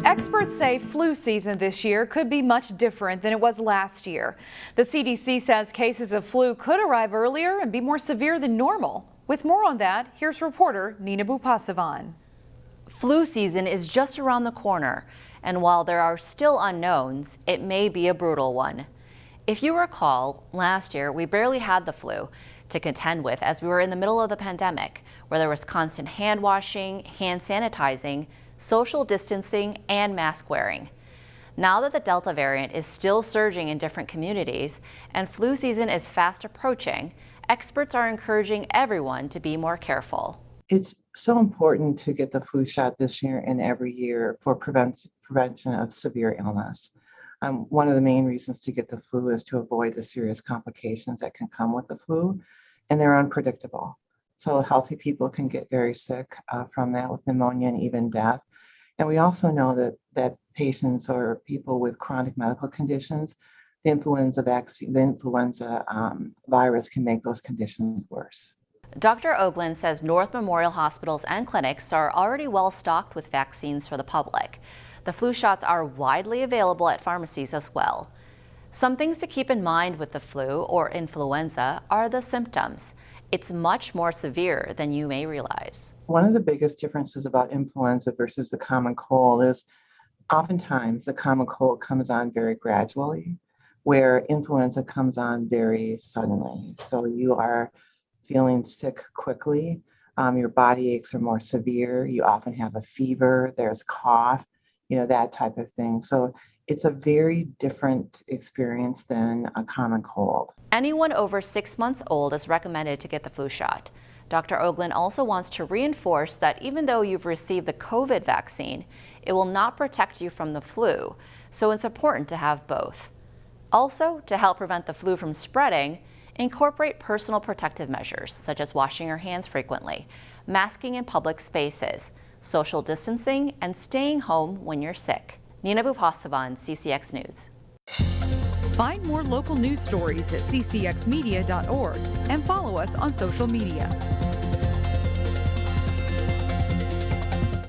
Experts say flu season this year could be much different than it was last year. The CDC says cases of flu could arrive earlier and be more severe than normal. With more on that, here's reporter Nina Bupasavan. Flu season is just around the corner, and while there are still unknowns, it may be a brutal one. If you recall, last year we barely had the flu to contend with as we were in the middle of the pandemic, where there was constant hand washing, hand sanitizing, social distancing, and mask wearing. Now that the Delta variant is still surging in different communities and flu season is fast approaching, experts are encouraging everyone to be more careful. It's so important to get the flu shot this year and every year for prevention of severe illness. One of the main reasons to get the flu is to avoid the serious complications that can come with the flu, and they're unpredictable. So healthy people can get very sick from that with pneumonia and even death. And we also know that patients or people with chronic medical conditions, the influenza virus can make those conditions worse. Dr. Ogland says North Memorial hospitals and clinics are already well stocked with vaccines for the public. The flu shots are widely available at pharmacies as well. Some things to keep in mind with the flu or influenza are the symptoms. It's much more severe than you may realize. One of the biggest differences about influenza versus the common cold is oftentimes the common cold comes on very gradually, where influenza comes on very suddenly. So you are feeling sick quickly. Your body aches are more severe. You often have a fever, there's cough, that type of thing. So it's a very different experience than a common cold. Anyone over 6 months old is recommended to get the flu shot. Dr. Ogland also wants to reinforce that even though you've received the COVID vaccine, it will not protect you from the flu, so it's important to have both. Also, to help prevent the flu from spreading, incorporate personal protective measures such as washing your hands frequently, masking in public spaces, social distancing, and staying home when you're sick. Nina Bupasavan, CCX News. Find more local news stories at ccxmedia.org and follow us on social media.